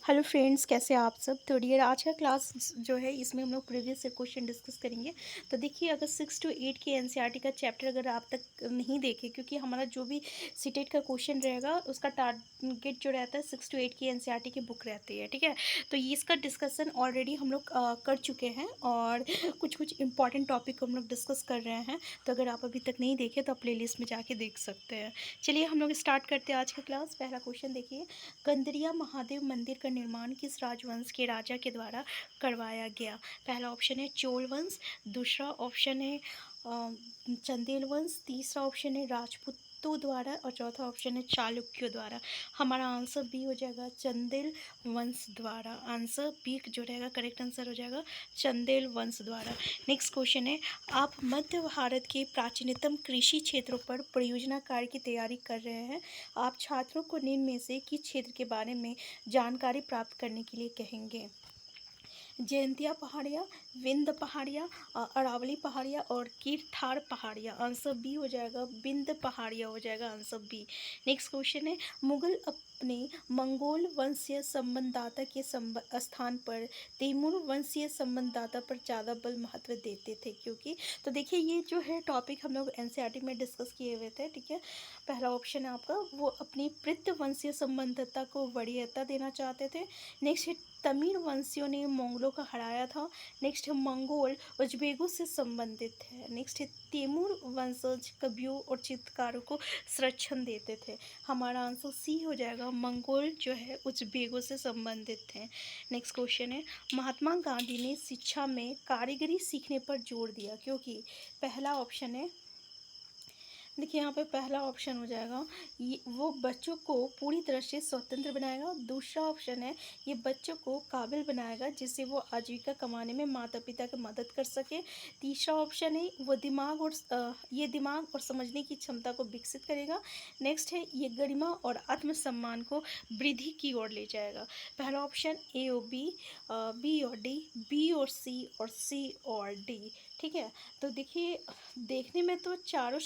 Hello friends, कैसे हैं आप सब। तो डियर, आज का क्लास जो है इसमें हम लोग प्रीवियस से क्वेश्चन डिस्कस करेंगे। तो देखिए, अगर 6 to 8 के एनसीईआरटी का चैप्टर अगर आप तक नहीं देखे, क्योंकि हमारा जो भी सीटेट का क्वेश्चन रहेगा उसका टारगेट जो रहता है 6 to 8 की एनसीईआरटी की बुक रहती है, ठीक है। तो ये इसका डिस्कशन ऑलरेडी हम लोग कर चुके हैं और कुछ कुछ इंपॉर्टेंट टॉपिक हम लोग डिस्कस कर रहे हैं। तो अगर आप अभी तक नहीं देखे तो आप प्ले लिस्ट में जाके देख सकते हैं। चलिए हम लोग स्टार्ट करते हैं आज का क्लास। पहला क्वेश्चन देखिए, कंदरिया महादेव मंदिर का निर्माण किस राजवंश के राजा के द्वारा करवाया गया। पहला ऑप्शन है चोल वंश, दूसरा ऑप्शन है चंदेल वंश, तीसरा ऑप्शन है राजपूतों द्वारा और चौथा ऑप्शन है चालुक्यों द्वारा। हमारा आंसर बी हो जाएगा चंदेल वंश द्वारा। आंसर बी जो रहेगा करेक्ट आंसर हो जाएगा चंदेल वंश द्वारा। नेक्स्ट क्वेश्चन है, आप मध्य भारत के प्राचीनतम कृषि क्षेत्रों पर परियोजना कार्य की तैयारी कर रहे हैं। आप छात्रों को निम्न में से किस क्षेत्र के बारे में जानकारी प्राप्त करने के लिए कहेंगे। जयंतिया पहाड़ियाँ, विंध्य पहाड़ियाँ, अरावली पहाड़ियाँ और कीरथार पहाड़ियाँ। आंसर बी हो जाएगा विंध्य पहाड़ियाँ हो जाएगा आंसर बी। नेक्स्ट क्वेश्चन है, मुगल अपने मंगोल वंशीय संबंधदाता के स्थान पर तैमूर वंशीय संबंधदाता पर ज़्यादा बल महत्व देते थे, क्योंकि तो देखिए ये जो है टॉपिक हम लोग एनसीईआरटी में डिस्कस किए हुए थे, ठीक है। पहला ऑप्शन है आपका, वो अपनी पृथ्वी वंशीय संबंधता को वरीयता देना चाहते थे। नेक्स्ट है, तमीर वंशियों ने मंगलों को हराया था। नेक्स्ट है, मंगोल उज्बेकों से संबंधित है। नेक्स्ट है, तैमूर वंशज कवियों और चित्रकारों को संरक्षण देते थे। हमारा आंसर सी हो जाएगा, मंगोल जो है उज्बेकों से संबंधित थे। नेक्स्ट क्वेश्चन है, महात्मा गांधी ने शिक्षा में कारीगरी सीखने पर जोर दिया, क्योंकि पहला ऑप्शन है, देखिए यहाँ पे पहला ऑप्शन हो जाएगा ये वो बच्चों को पूरी तरह से स्वतंत्र बनाएगा। दूसरा ऑप्शन है, ये बच्चों को काबिल बनाएगा जिससे वो आजीविका कमाने में माता पिता की मदद कर सके। तीसरा ऑप्शन है, वो ये दिमाग और समझने की क्षमता को विकसित करेगा। नेक्स्ट है, ये गरिमा और आत्मसम्मान को वृद्धि की ओर ले जाएगा। पहला ऑप्शन ए और बी, बी और डी, बी और सी और डी, ठीक है। तो देखिए, देखने में तो चारों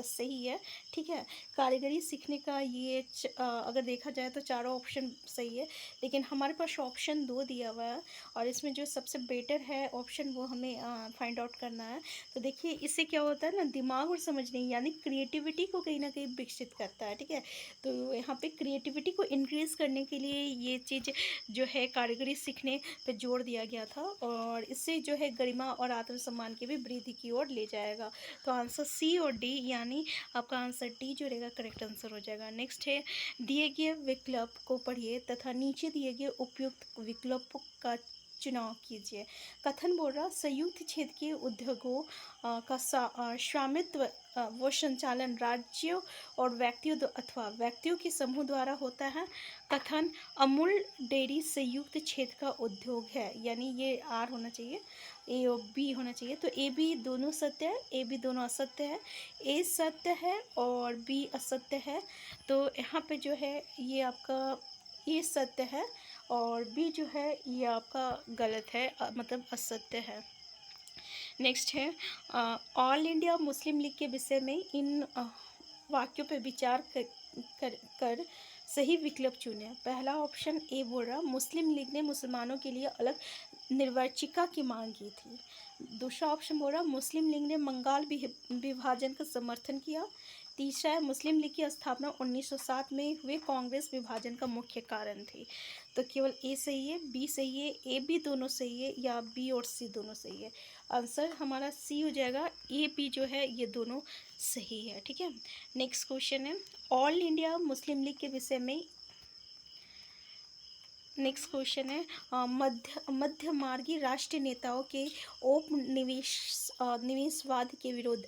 सही है, ठीक है। कारीगरी सीखने का ये अगर देखा जाए तो चारों ऑप्शन सही है, लेकिन हमारे पास ऑप्शन 2 दिया हुआ है और इसमें जो सबसे बेटर है ऑप्शन वो हमें फाइंड आउट करना है। तो देखिए, इससे क्या होता है ना, दिमाग और समझने यानी क्रिएटिविटी को कहीं ना कहीं विकसित करता है, ठीक है। तो यहाँ पे क्रिएटिविटी को इंक्रीज़ करने के लिए ये चीज़ जो है कारीगरी सीखने पे जोर दिया गया था और इससे जो है गरिमा और आत्मसम्मान की भी वृद्धि की ओर ले जाएगा। तो आंसर सी और डी यानी आपका आंसर डी जो रहेगा करेक्ट आंसर हो जाएगा। नेक्स्ट है, दिए गए विकल्प को पढ़िए तथा नीचे दिए गए उपयुक्त विकल्पों का चुनाव कीजिए। कथन बोल रहा, संयुक्त क्षेत्र के उद्योगों का स्वामित्व व संचालन राज्यों और व्यक्तियों अथवा व्यक्तियों के समूह द्वारा होता है। कथन, अमूल डेयरी संयुक्त क्षेत्र का उद्योग है, यानी ये आर होना चाहिए, ए और बी होना चाहिए। तो ए बी दोनों सत्य है, ए बी दोनों असत्य है। ए सत्य है और बी असत्य है। तो यहाँ पे जो है ये आपका ए सत्य है और बी जो है ये आपका गलत है, मतलब असत्य है। नेक्स्ट है, ऑल इंडिया मुस्लिम लीग के विषय में इन वाक्यों पर विचार कर सही विकल्प चुने। पहला ऑप्शन ए बोल रहा, मुस्लिम लीग ने मुसलमानों के लिए अलग निर्वाचिका की मांग की थी। दूसरा ऑप्शन बोल रहा, मुस्लिम लीग ने बंगाल विभाजन का समर्थन किया। तीसरा है, मुस्लिम लीग की स्थापना 1907 में हुए कांग्रेस विभाजन का मुख्य कारण थी। तो केवल ए सही है, बी सही है, ए बी दोनों सही है या बी और सी दोनों सही है। आंसर हमारा सी हो जाएगा, ए बी जो है ये दोनों सही है, ठीक है। नेक्स्ट क्वेश्चन है, ऑल इंडिया मुस्लिम लीग के विषय में नेक्स्ट क्वेश्चन है, मध्यमार्गी राष्ट्रीय नेताओं के निवेशवाद के विरुद्ध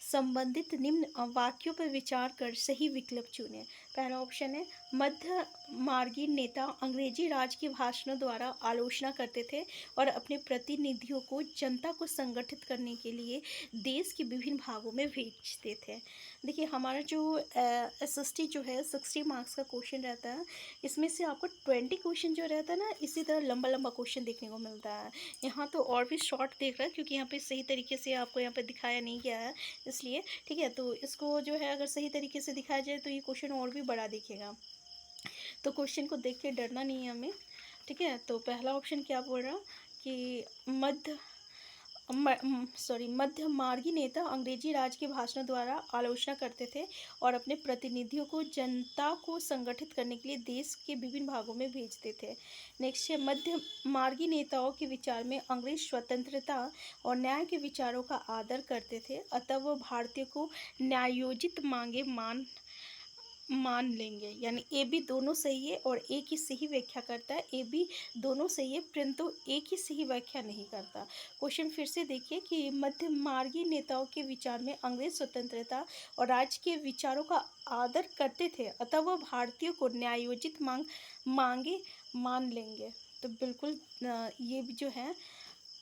संबंधित निम्न वाक्यों पर विचार कर सही विकल्प चुनें। पहला ऑप्शन है, मध्य मार्गी नेता अंग्रेजी राज के भाषणों द्वारा आलोचना करते थे और अपने प्रतिनिधियों को जनता को संगठित करने के लिए देश के विभिन्न भागों में भेजते थे। देखिए, हमारा जो एसएसटी जो है 60 मार्क्स का क्वेश्चन रहता है, इसमें से आपको 20 क्वेश्चन जो रहता है ना, इसी तरह लंबा लंबा क्वेश्चन देखने को मिलता है। यहाँ तो और भी शॉर्ट देख रहा है क्योंकि यहाँ पे सही तरीके से आपको यहाँ पे दिखाया नहीं गया है, इसलिए, ठीक है। तो इसको जो है अगर सही तरीके से दिखाया जाए तो ये क्वेश्चन और भी बड़ा दिखेगा। तो क्वेश्चन को देख के डरना नहीं है हमें। ठीक है, तो पहला ऑप्शन क्या बोल रहा कि मध्य मार्गी नेता अंग्रेजी राज के भाषणों द्वारा आलोचना करते थे और अपने प्रतिनिधियों को जनता को संगठित करने के लिए देश के विभिन्न भागों में भेजते थे। नेक्स्ट है, मध्य मार्गी नेताओं के विचार में अंग्रेज स्वतंत्रता और न्याय के विचारों का आदर करते थे, अतः वह भारतीयों को न्यायोचित मांगे मान लेंगे। यानी ए बी दोनों सही है और एक ही सही व्याख्या करता है, ए बी दोनों सही है परंतु एक ही सही व्याख्या नहीं करता। क्वेश्चन फिर से देखिए कि मध्य मार्गी नेताओं के विचार में अंग्रेज स्वतंत्रता और राज्य के विचारों का आदर करते थे, अतः वह भारतीयों को न्यायोचित मांगे मान लेंगे। तो बिल्कुल ये भी जो है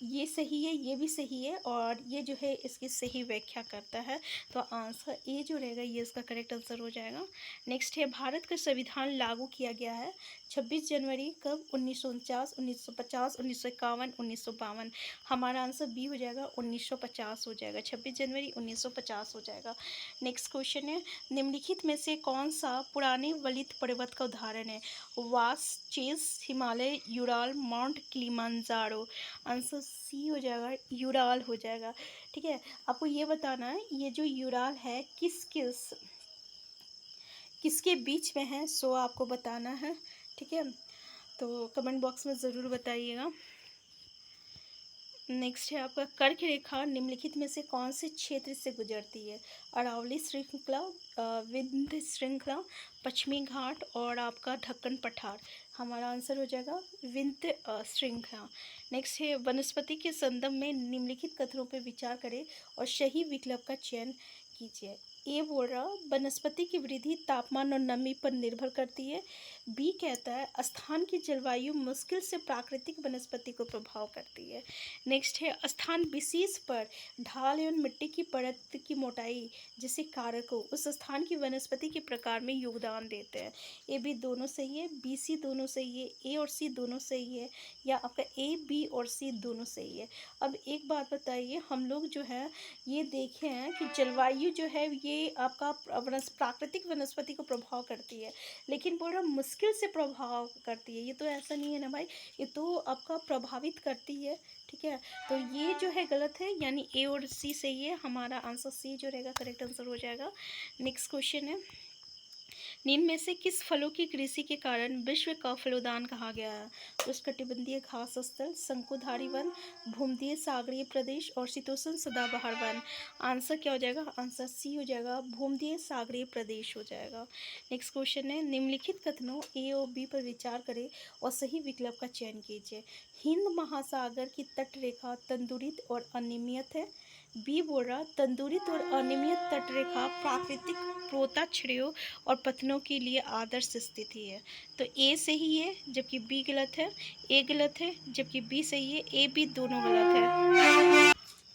ये सही है, ये भी सही है और ये जो है इसकी सही व्याख्या करता है। तो आंसर ए जो रहेगा ये इसका करेक्ट आंसर हो जाएगा। नेक्स्ट है, भारत का संविधान लागू किया गया है 26 जनवरी कब? 1949, 1950, 1951, 1952। हमारा आंसर बी हो जाएगा, 1950 हो जाएगा, 26 जनवरी 1950 हो जाएगा। नेक्स्ट क्वेश्चन है, निम्नलिखित में से कौन सा पुराने वलित पर्वत का उदाहरण है? वास, चेस, Himalaya, Ural, mount Kilimanjaro. Answer C हो जाएगा, यूराल हो जाएगा। ठीक है, आपको ये बताना है ये जो यूराल है किसके बीच में है, सो आपको बताना है। ठीक है, तो कमेंट बॉक्स में ज़रूर बताइएगा। नेक्स्ट है आपका, कर्क रेखा निम्नलिखित में से कौन से क्षेत्र से गुजरती है? अरावली श्रृंखला, विंध्य श्रृंखला, पश्चिमी घाट और आपका ढक्कन पठार। हमारा आंसर हो जाएगा विंध्य श्रृंखला। नेक्स्ट है, वनस्पति के संदर्भ में निम्नलिखित कथनों पर विचार करें और सही विकल्प का चयन कीजिए। ए बोल रहा वनस्पति की वृद्धि तापमान और नमी पर निर्भर करती है। बी कहता है स्थान की जलवायु मुश्किल से प्राकृतिक वनस्पति को प्रभाव करती है। नेक्स्ट है, स्थान विशेष पर ढाल एवं मिट्टी की परत की मोटाई जैसे कारकों उस स्थान की वनस्पति के प्रकार में योगदान देते हैं। ए बी दोनों सही है, बी सी दोनों सही है, ए और सी दोनों सही है, या आपका ए बी और सी दोनों सही है। अब एक बात बताइए, हम लोग जो है ये देखे हैं कि जलवायु जो है ये आपका प्राकृतिक वनस्पति को प्रभाव करती है, लेकिन बोल रहा मुश्किल से प्रभाव करती है, ये तो ऐसा नहीं है ना भाई, ये तो आपका प्रभावित करती है। ठीक है, तो ये जो है गलत है, यानी ए और सी सही है। हमारा आंसर सी जो रहेगा करेक्ट आंसर हो जाएगा। नेक्स्ट क्वेश्चन है, निम्न में से किस फलों की कृषि के कारण विश्व का फलोद्यान कहा गया है? उष्णकटिबंधीय घास स्थल, शंकुधारी वन, भूमध्य सागरीय प्रदेश और शीतोष्ण सदाबहार वन। आंसर क्या हो जाएगा? आंसर सी हो जाएगा, भूमध्य सागरीय प्रदेश हो जाएगा। नेक्स्ट क्वेश्चन है, निम्नलिखित कथनों ए और बी पर विचार करें और सही विकल्प का चयन कीजिए। हिंद महासागर की तटरेखा तंदुरित और अनियमित है। बी बोल रहा तंदुरित और अनियमित तटरेखा प्राकृतिक पोताश्रयों और पतनों के लिए आदर्श स्थिति है। तो ए सही है जबकि बी गलत है, ए गलत है जबकि बी सही है, ए बी दोनों गलत है।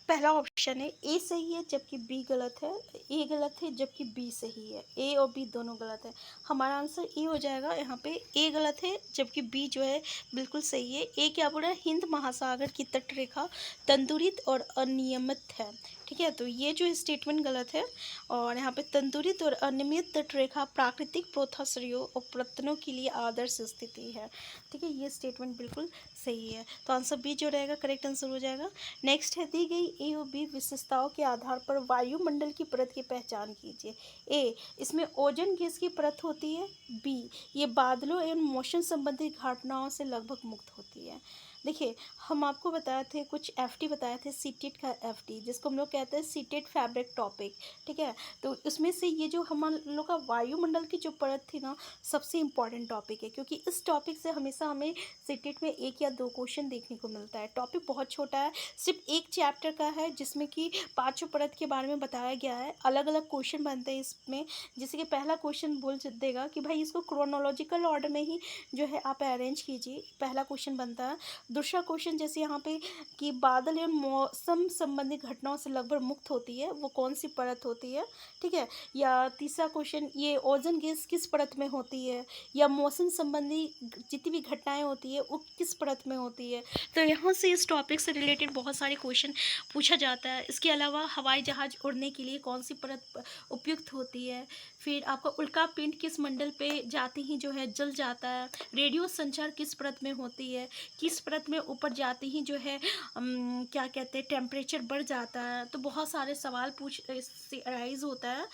पहला ऑप्शन है ए सही है जबकि बी गलत है, ए गलत है जबकि बी सही है, ए और बी दोनों गलत है। हमारा आंसर ए हो जाएगा, यहाँ पे ए गलत है जबकि बी जो है बिल्कुल सही है। ए क्या बोल रहा है? हिंद महासागर की तटरेखा तंदुरित और अनियमित है। ठीक है, तो ये जो स्टेटमेंट गलत है, और यहाँ पे तंदुरित और अनियमित तटरेखा प्राकृतिक पोथाश्रयों और प्रत्नों के लिए आदर्श स्थिति है। ठीक है, ये स्टेटमेंट बिल्कुल सही है, तो आंसर बी जो रहेगा करेक्ट आंसर हो जाएगा। नेक्स्ट है, दी गई ए और बी विशेषताओं के आधार पर वायुमंडल की परत की पहचान कीजिए। ए, इसमें ओजोन गैस की परत होती है। बी, ये बादलों एवं मौसम संबंधी घटनाओं से लगभग मुक्त होती है। देखिए, हम आपको बताए थे कुछ एफटी बताए थे, सीटेट का एफटी जिसको हम लोग कहते हैं सीटेट फैब्रिक टॉपिक। ठीक है, तो उसमें से ये जो हम लोग का वायुमंडल की जो परत थी ना, सबसे इम्पॉर्टेंट टॉपिक है, क्योंकि इस टॉपिक से हमेशा हमें सीटेट में 1 या 2 क्वेश्चन देखने को मिलता है। टॉपिक बहुत छोटा है, सिर्फ एक चैप्टर का है जिसमें कि 5 परत के बारे में बताया गया है। अलग अलग क्वेश्चन बनते हैं इसमें, जैसे कि पहला क्वेश्चन बोल देगा कि भाई इसको क्रोनोलॉजिकल ऑर्डर में ही जो है आप अरेंज कीजिए, पहला क्वेश्चन बनता है। दूसरा क्वेश्चन जैसे यहाँ पे कि बादल एवं मौसम संबंधी घटनाओं से लगभग लगभग मुक्त होती है वो कौन सी परत होती है, ठीक है। या तीसरा क्वेश्चन, ये ओजोन गैस किस परत में होती है, या मौसम संबंधी जितनी भी घटनाएं होती है वो किस परत में होती है। तो यहाँ से इस टॉपिक से रिलेटेड बहुत सारे क्वेश्चन पूछा जाता है। इसके अलावा हवाई जहाज़ उड़ने के लिए कौन सी परत उपयुक्त होती है, फिर आपका उल्का पिंड किस मंडल पे जाते ही जो है जल जाता है, रेडियो संचार किस परत में होती है, किस परत में ऊपर जाते ही जो है क्या कहते हैं टेम्परेचर बढ़ जाता है। तो बहुत सारे सवाल पूछ इससे अराइज होता है,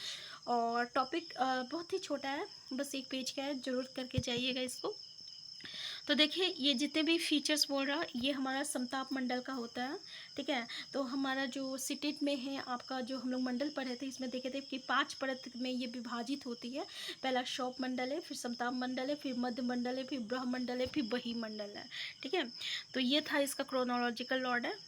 और टॉपिक बहुत ही छोटा है, बस एक पेज का है, जरूर करके जाइएगा इसको। तो देखिए ये जितने भी फीचर्स बोल रहा ये हमारा समताप मंडल का होता है, ठीक है। तो हमारा जो सिटेट में है आपका जो हम लोग मंडल पढ़े थे इसमें देखे थे कि 5 परत में ये विभाजित होती है। पहला शौप मंडल है, फिर समताप मंडल है, फिर मध्य मंडल है, फिर ब्रह्म मंडल है, फिर बही मंडल है, ठीक है। तो ये था इसका क्रोनोलॉजिकल ऑर्डर।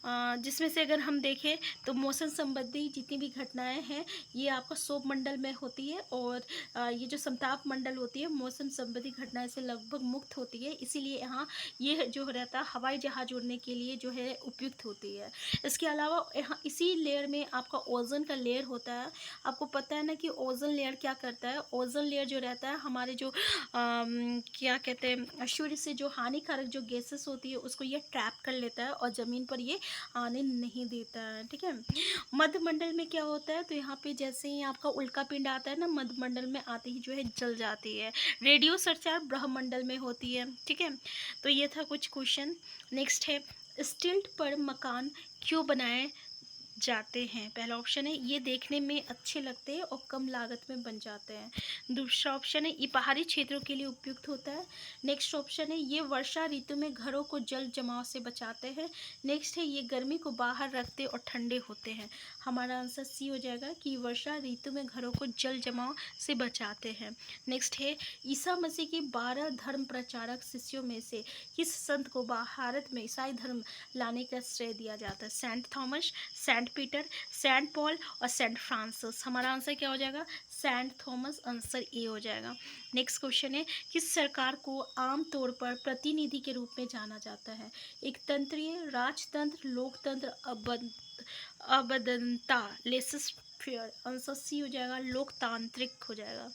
जिसमें से अगर हम देखें तो मौसम संबंधी जितनी भी घटनाएं हैं ये आपका शोभ मंडल में होती है, और ये जो समताप मंडल होती है मौसम संबंधी घटनाएं से लगभग मुक्त होती है, इसीलिए यहाँ ये जो रहता है हवाई जहाज उड़ने के लिए जो है उपयुक्त होती है। इसके अलावा यहाँ इसी लेयर में आपका ओजोन का लेयर होता है। आपको पता है ना कि ओजोन लेयर क्या करता है। ओजोन लेयर जो रहता है हमारे जो क्या कहते हैं सूर्य से जो हानिकारक जो गैसेस होती है उसको ये ट्रैप कर लेता है और ज़मीन पर ये आने नहीं देता है, ठीक है। मध्य मंडल में क्या होता है, तो यहाँ पे जैसे ही आपका उल्का पिंड आता है ना मध्य मंडल में आते ही जो है जल जाती है। रेडियो संचार ब्रह्मंडल में होती है, ठीक है। तो ये था कुछ क्वेश्चन। नेक्स्ट है, स्टिल्ट पर मकान क्यों बनाए जाते हैं। पहला ऑप्शन है ये देखने में अच्छे लगते हैं और कम लागत में बन जाते हैं। दूसरा ऑप्शन है ये पहाड़ी क्षेत्रों के लिए उपयुक्त होता है। नेक्स्ट ऑप्शन है ये वर्षा ऋतु में घरों को जल जमाव से बचाते हैं। नेक्स्ट है ये गर्मी को बाहर रखते और ठंडे होते हैं। हमारा आंसर सी हो जाएगा कि वर्षा ऋतु में घरों को जल जमाव से बचाते हैं। नेक्स्ट है ईसा मसीह के 12 धर्म प्रचारक शिष्यों में से किस संत को भारत में ईसाई धर्म लाने का श्रेय दिया जाता है। Saint Thomas, Saint Peter, Saint Paul और सेंट फ्रांसिस। हमारा आंसर क्या हो जाएगा, सेंट थॉमस, आंसर ए हो जाएगा। नेक्स्ट क्वेश्चन है किस सरकार को आमतौर पर प्रतिनिधि के रूप में जाना जाता है। एक तंत्रीय, राजतंत्र, लोकतंत्र, अबदनता, लेसिस फेयर। आंसर सी हो जाएगा, लोकतांत्रिक हो जाएगा।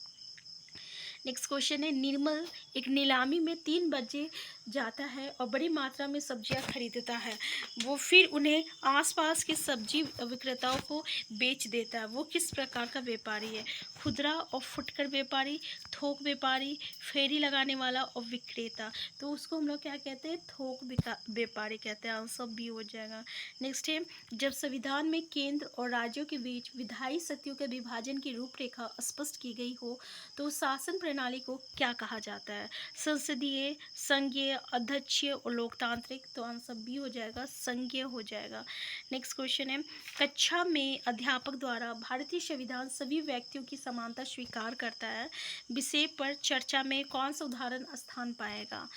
नेक्स्ट क्वेश्चन है निर्मल एक नीलामी में 3 बजे जाता है और बड़ी मात्रा में सब्जियां खरीदता है। वो फिर उन्हें आसपास के सब्जी विक्रेताओं को बेच देता है। वो किस प्रकार का व्यापारी है। खुदरा और फुटकर व्यापारी, थोक व्यापारी, फेरी लगाने वाला और विक्रेता। तो उसको हम लोग क्या कहते हैं, थोक व्यापारी कहते हैं। आंसर बी हो जाएगा। नेक्स्ट है जब संविधान में केंद्र और राज्यों के बीच विधायी शक्तियों के विभाजन की रूपरेखा स्पष्ट की गई हो तो शासन प्रणाली को क्या कहा जाता है। संसदीय, संघीय, अध्यक्षीय और लोकतांत्रिक। तो आंसर बी हो जाएगा, संघीय हो जाएगा। नेक्स्ट क्वेश्चन है कक्षा में अध्यापक द्वारा भारतीय संविधान सभी व्यक्तियों की समानता स्वीकार करता है विषय पर चर्चा में कौन सा उदाहरण स्थान पाएगा।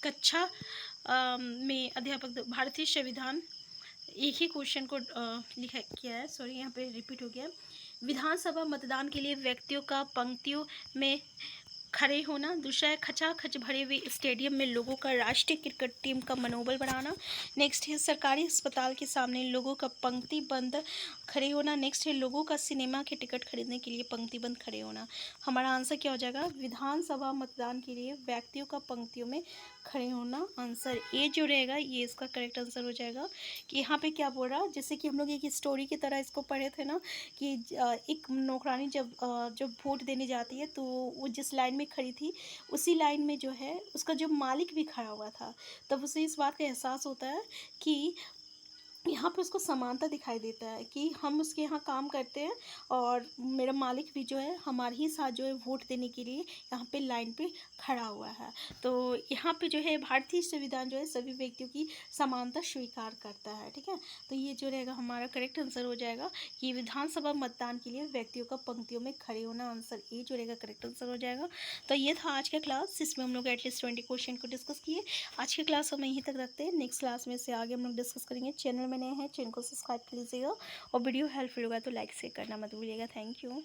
कक्षा में अध्यापक भारतीय संविधान, एक ही क्वेश्चन को लिखा किया है, सॉरी यहाँ पे रिपीट हो गया। विधानसभा मतदान के लिए व्यक्तियों का पंक्तियों में खड़े होना। दूसरा है खचाखच भरे हुए स्टेडियम में लोगों का राष्ट्रीय क्रिकेट टीम का मनोबल बढ़ाना। नेक्स्ट है सरकारी अस्पताल के सामने लोगों का पंक्तिबंद खड़े होना। नेक्स्ट है लोगों का सिनेमा के टिकट खरीदने के लिए पंक्तिबंद खड़े होना। हमारा आंसर क्या हो जाएगा, विधानसभा मतदान के लिए व्यक्तियों का पंक्तियों में खड़े होना। आंसर ए जो रहेगा ये इसका करेक्ट आंसर हो जाएगा। कि यहाँ पे क्या बोल रहा है, जैसे कि हम लोग एक स्टोरी की तरह इसको पढ़े थे ना कि एक नौकरानी जब वोट देने जाती है तो वो जिस लाइन में खड़ी थी उसी लाइन में जो है उसका जो मालिक भी खड़ा हुआ था, तब उसे इस बात का एहसास होता है कि यहाँ पे उसको समानता दिखाई देता है कि हम उसके यहाँ काम करते हैं और मेरा मालिक भी जो है हमारे ही साथ जो है वोट देने के लिए यहाँ पे लाइन पे खड़ा हुआ है। तो यहाँ पे जो है भारतीय संविधान जो है सभी व्यक्तियों की समानता स्वीकार करता है, ठीक है। तो ये जो रहेगा हमारा करेक्ट आंसर हो जाएगा कि विधानसभा मतदान के लिए व्यक्तियों का पंक्तियों में खड़े होना। आंसर ए जो रहेगा करेक्ट आंसर हो जाएगा। तो ये था आज का क्लास जिसमें हम लोग एटलीस्ट 20 क्वेश्चन को डिस्कस किए। आज की क्लास हम यहीं तक रखते हैं, नेक्स्ट क्लास में से आगे हम लोग डिस्कस करेंगे। चैनल में नए हैं चैनल को सब्सक्राइब कर लीजिएगा और वीडियो हेल्पफुल होगा तो लाइक शेयर करना मत भूलिएगा। Thank you.